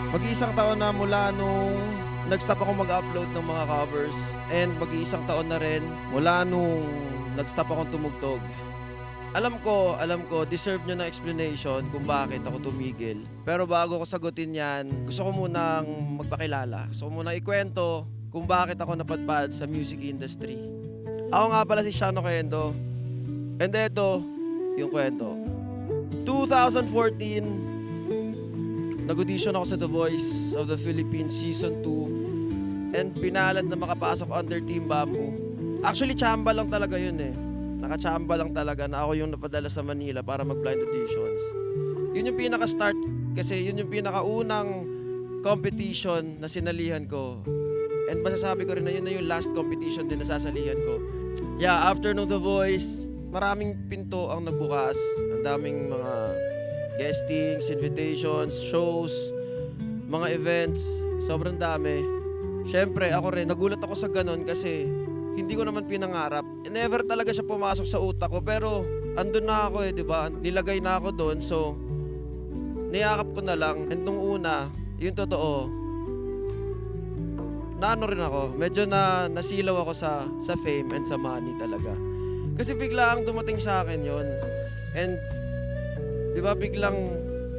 Mag-iisang taon na mula nung nag-stop ako mag-upload ng mga covers, and mag-iisang taon na rin mula nung nag-stop akong tumugtog. Alam ko, deserve nyo ng explanation kung bakit ako tumigil. Pero bago ko sagutin yan, gusto ko munang magpakilala. Gusto ko munang ikwento kung bakit ako napadpad sa music industry. Ako nga pala si Shano Kendo. And eto, yung kwento. 2014, nag-audition ako sa The Voice of the Philippines Season 2. And pinalad na makapasok under Team Bamboo. Actually, chamba lang talaga yun eh. Nakachamba lang talaga na ako yung napadala sa Manila para mag-blind auditions. Yun yung pinaka-start kasi yun yung pinaka-unang competition na sinalihan ko. And masasabi ko rin na yun na yung last competition din na sasalihan ko. Yeah, after no The Voice, maraming pinto ang nagbukas. Ang daming mga guestings, invitations, shows, mga events. Sobrang dami. Siyempre, ako rin, nagulat ako sa ganun kasi hindi ko naman pinangarap. Never talaga siya pumasok sa utak ko, pero andun na ako eh, di ba? Nilagay na ako doon, so niyakap ko na lang. And nung una, yung totoo, naano rin ako, medyo nasilaw ako sa fame and sa money talaga. Kasi biglang dumating sa akin yon. And di ba biglang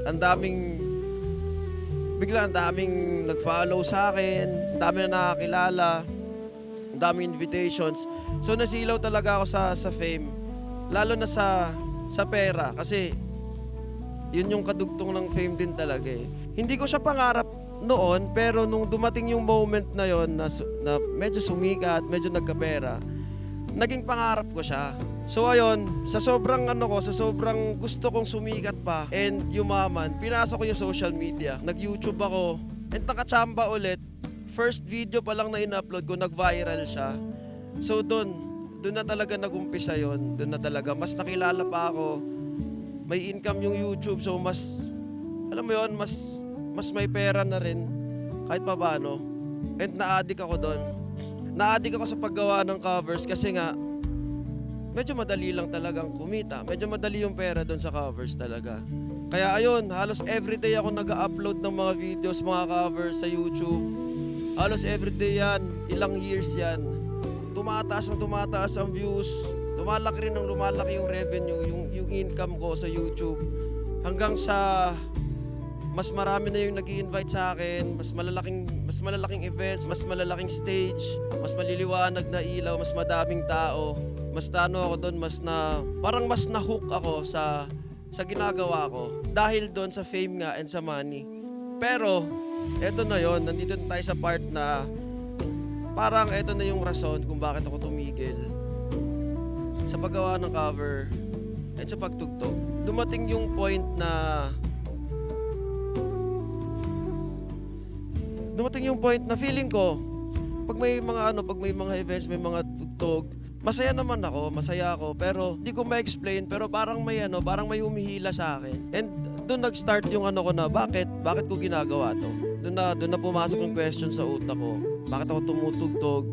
ang daming nag-follow sa akin, ang dami na nakakilala, ang daming invitations. So nasilaw talaga ako sa fame, lalo na sa pera, kasi yun yung kadugtong ng fame din talaga eh. Hindi ko siya pangarap noon, pero nung dumating yung moment na yon na medyo sumikat, medyo nagkapera, naging pangarap ko siya. So ayun, sa sobrang gusto kong sumikat pa and yumaman, pinasok ko yung social media. Nag-YouTube ako and nakachamba ulit. First video pa lang na in-upload ko, nag-viral siya. So doon na talaga nag-umpisa yon. Doon na talaga, mas nakilala pa ako. May income yung YouTube, so mas, alam mo yon, mas may pera na rin kahit pa paano. And na-addict ako doon. Na-addict ako sa paggawa ng covers kasi nga medyo madali lang talagang kumita. Medyo madali yung pera doon sa covers talaga. Kaya ayun, halos everyday ako nag-upload ng mga videos, mga covers sa YouTube. Halos everyday yan, ilang years yan. Tumataas ang views. Lumalaki rin ng lumalaki yung revenue, yung income ko sa YouTube. Hanggang sa mas marami na yung nag-i-invite sa akin, mas malalaking events, mas malalaking stage, mas maliliwanag na ilaw, mas madaming tao. Mas ako doon, parang mas na-hook ako sa ginagawa ko dahil doon sa fame nga and sa money. Pero eto na yon, nandito na tayo sa part na parang eto na yung rason kung bakit ako tumigil sa paggawa ng cover and sa pagtugtog. Dumating yung point na feeling ko pag may mga events, may mga tugtog, masaya ako, pero di ko ma-explain, pero parang may humihila sa akin. And doon nag-start yung ko na bakit ko ginagawa to. Doon na pumasok yung question sa utak ko. Bakit ako tumutugtog?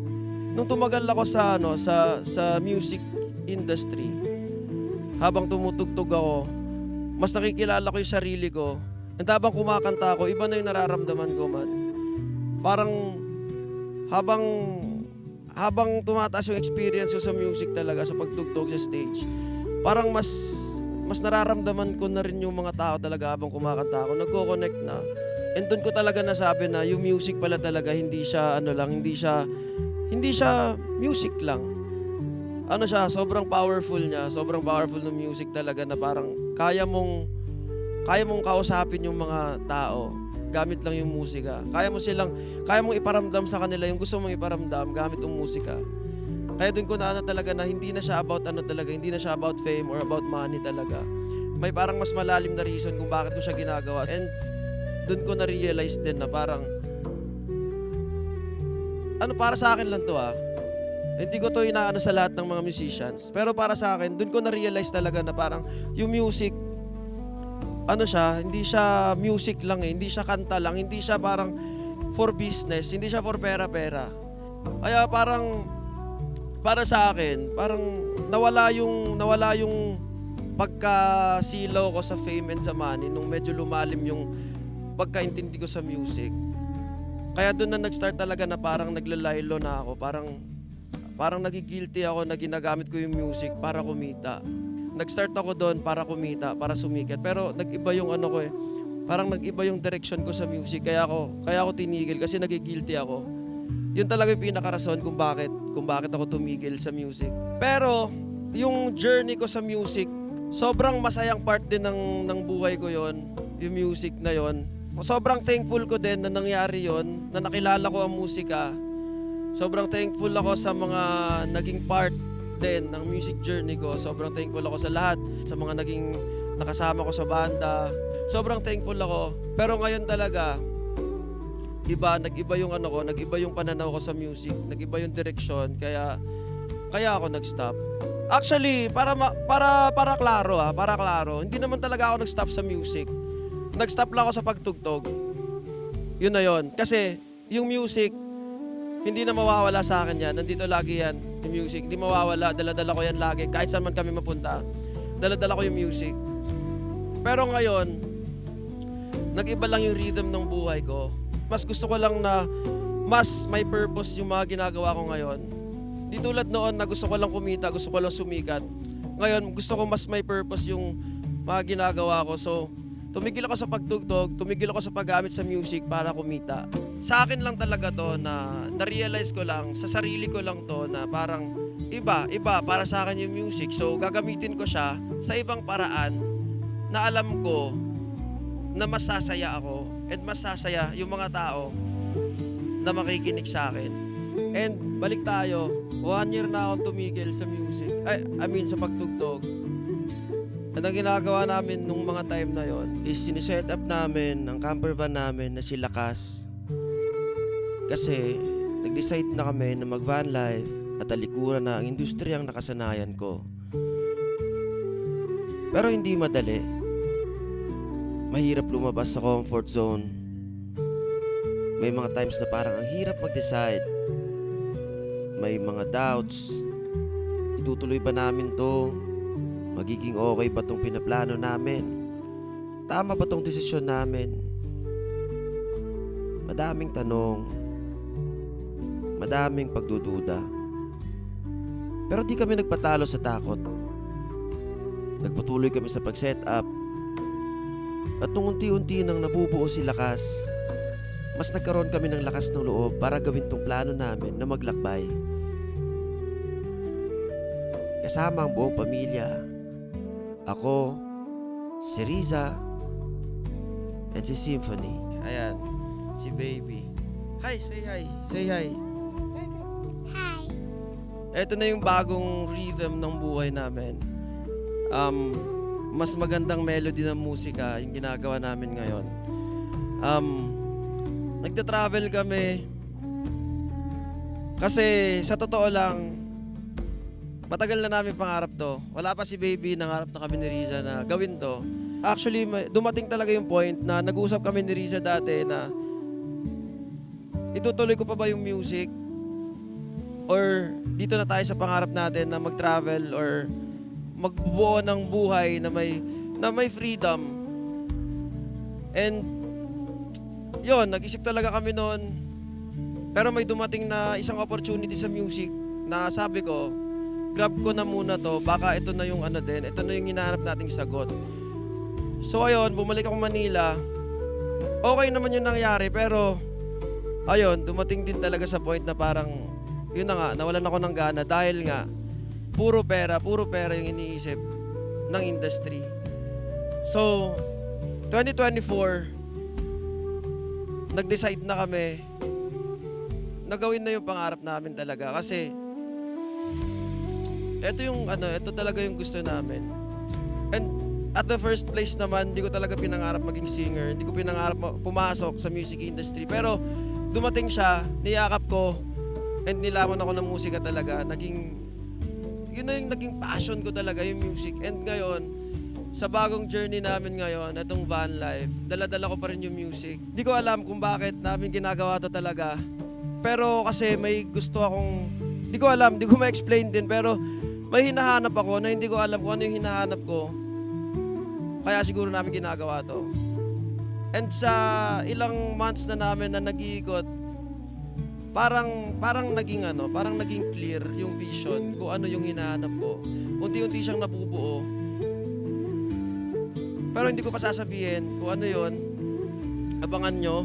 Nung tumagal ako sa music industry, habang tumutugtog ako, mas nakikilala ko yung sarili ko. And habang kumakanta ako, iba na yung nararamdaman ko, man. Parang habang tumataas yung experience ko sa music talaga, sa pagtugtog sa stage, parang mas nararamdaman ko na rin yung mga tao talaga habang kumakanta ako. Nagko-connect na. And doon ko talaga nasabi na yung music pala talaga hindi siya music lang. Sobrang powerful niya. Sobrang powerful ng music talaga na parang kaya mong kaya mong kausapin yung mga tao gamit lang yung musika. Kaya mong iparamdam sa kanila yung gusto mong iparamdam gamit yung musika. Kaya doon ko na talaga na hindi na siya about hindi na siya about fame or about money talaga. May parang mas malalim na reason kung bakit ko siya ginagawa. And doon ko na-realize din na parang, para sa akin lang to Hindi ko to inaano sa lahat ng mga musicians. Pero para sa akin, doon ko na-realize talaga na parang yung music, hindi siya music lang hindi siya kanta lang, hindi siya parang for business, hindi siya for pera-pera. Kaya parang, para sa akin, parang nawala yung pagkasilaw ko sa fame and sa money nung medyo lumalim yung pagkaintindi ko sa music. Kaya doon na nag-start talaga na parang naglalaylo na ako, parang nagigilty ako na ginagamit ko yung music para kumita. Nag-start ako doon para kumita, para sumikat. Pero nag-iba yung parang nag-iba yung direction ko sa music. Kaya ako tinigil kasi nagigilty ako. Yun talaga yung pinakarason kung bakit ako tumigil sa music. Pero yung journey ko sa music, sobrang masayang part din ng buhay ko yon, yung music na yon. Sobrang thankful ko din na nangyari yon, na nakilala ko ang musika. Sobrang thankful ako sa mga naging part din ng music journey ko. Sobrang thankful ako sa lahat, sa mga naging nakasama ko sa banda. Sobrang thankful ako. Pero ngayon talaga, nag-iba yung pananaw ko sa music, nag-iba yung direction, kaya ako nag-stop. Actually, para klaro, hindi naman talaga ako nag-stop sa music. Nag-stop lang ako sa pagtugtog. Yun na yun. Kasi yung music, hindi na mawawala sa akin yan. Nandito lagi yan, yung music. Hindi mawawala. Dala-dala ko yan lagi. Kahit saan man kami mapunta, dala-dala ko yung music. Pero ngayon, nag-iba lang yung rhythm ng buhay ko. Mas gusto ko lang na mas may purpose yung mga ginagawa ko ngayon. Di tulad noon na gusto ko lang kumita, gusto ko lang sumikat. Ngayon, gusto ko mas may purpose yung mga ginagawa ko. So, tumigil ako sa pagtugtog, tumigil ako sa paggamit sa music para kumita. Sa akin lang talaga to na na-realize ko lang, sa sarili ko lang to na parang iba para sa akin yung music. So gagamitin ko siya sa ibang paraan na alam ko na masasaya ako at masasaya yung mga tao na makikinig sa akin. And balik tayo, 1 year na akong tumigil sa music, sa pagtugtog. At ang ginagawa namin nung mga time na yon is siniset up namin ang camper van namin na si Lakas. Kasi nag-decide na kami na mag-van life at talikuran na ang industriyang nakasanayan ko. Pero hindi madali. Mahirap lumabas sa comfort zone. May mga times na parang ang hirap mag-decide. May mga doubts. Itutuloy ba namin to? Magiging okay ba tong pinaplano namin? Tama ba tong desisyon namin? Madaming tanong. Madaming pagdududa. Pero di kami nagpatalo sa takot. Nagpatuloy kami sa pag-set up. At nung unti-unti nang nabubuo si Lakas, mas nagkaroon kami ng lakas ng loob para gawin tong plano namin na maglakbay. Kasama ang buong pamilya. Ako, si Riza, and si Symphony. Ayan, si Baby. Hi, say hi. Say hi. Hi. Ito na yung bagong rhythm ng buhay namin. Mas magandang melody ng musika yung ginagawa namin ngayon. Nagta-travel kami. Kasi sa totoo lang, matagal na namin pangarap to. Wala pa si Baby, nangarap na kami ni Riza na gawin to. Actually, dumating talaga yung point na nag-usap kami ni Riza dati na itutuloy ko pa ba yung music? Or dito na tayo sa pangarap natin na mag-travel or magbubuo ng buhay na may freedom. And yon, nag-isip talaga kami noon. Pero may dumating na isang opportunity sa music na sabi ko, grab ko na muna to, baka ito na yung ito na yung hinahanap nating sagot. So ayun, bumalik ako Manila. Okay naman yung nangyari, pero ayun, dumating din talaga sa point na parang, yun na nga, nawalan ako ng gana dahil nga, puro pera yung iniisip ng industry. So, 2024, nag-decide na kami na gawin na yung pangarap namin talaga. Kasi, ito talaga yung gusto namin. And at the first place naman, hindi ko talaga pinangarap maging singer. Hindi ko pinangarap pumasok sa music industry. Pero dumating siya, niyakap ko, and nilaman ako ng musika talaga. Yun na yung naging passion ko talaga, yung music. And ngayon, sa bagong journey namin ngayon, itong van life, dala-dala ko pa rin yung music. Hindi ko alam kung bakit namin ginagawa to talaga. Pero kasi may gusto akong, hindi ko alam, hindi ko ma-explain din, pero may hinahanap ako na hindi ko alam kung ano yung hinahanap ko. Kaya siguro namin ginagawa to. And sa ilang months na namin na nag-iikot, parang naging clear yung vision kung ano yung hinahanap ko. Unti-unti siyang nabubuo. Pero hindi ko pa sasabihin kung ano yon. Abangan nyo.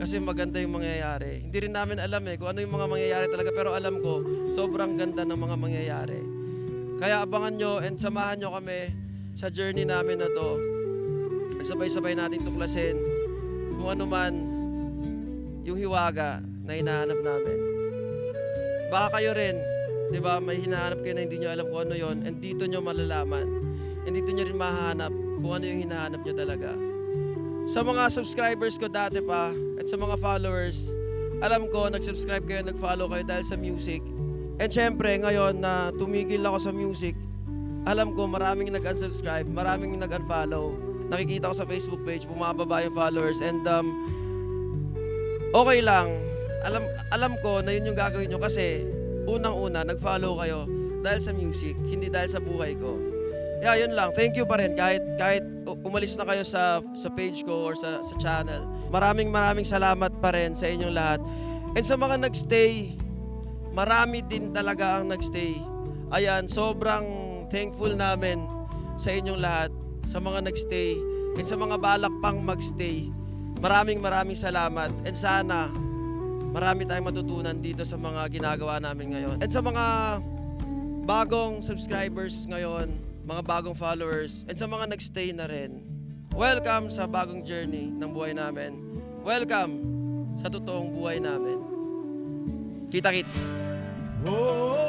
Kasi maganda yung mangyayari. Hindi rin namin alam kung ano yung mga mangyayari talaga. Pero alam ko, sobrang ganda ng mga mangyayari. Kaya abangan nyo and samahan nyo kami sa journey namin na to. Sabay-sabay natin tuklasin kung ano man yung hiwaga na hinahanap namin. Baka kayo rin, di ba, may hinahanap kayo na hindi nyo alam kung ano yon, and dito nyo malalaman. And dito nyo rin mahanap kung ano yung hinahanap nyo talaga. Sa mga subscribers ko dati pa, at sa mga followers, alam ko, nag-subscribe kayo, nag-follow kayo dahil sa music. And syempre, ngayon na tumigil ako sa music, alam ko maraming nag-unsubscribe, maraming nag-unfollow. Nakikita ko sa Facebook page, bumababa yung followers, and okay lang. Alam ko na yun yung gagawin nyo kasi unang-una, nag-follow kayo dahil sa music, hindi dahil sa buhay ko. Yeah, yun lang. Thank you pa rin kahit umalis na kayo sa page ko or sa channel. Maraming salamat pa rin sa inyong lahat. And sa mga nagstay, marami din talaga ang nagstay. Ayan, sobrang thankful namin sa inyong lahat, sa mga nagstay, and sa mga balak pang magstay. Maraming salamat. And sana, marami tayong matutunan dito sa mga ginagawa namin ngayon. And sa mga bagong subscribers ngayon, mga bagong followers, and sa mga nagstay na rin, welcome sa bagong journey ng buhay namin. Welcome sa totoong buhay namin. Kita-kits! Whoa.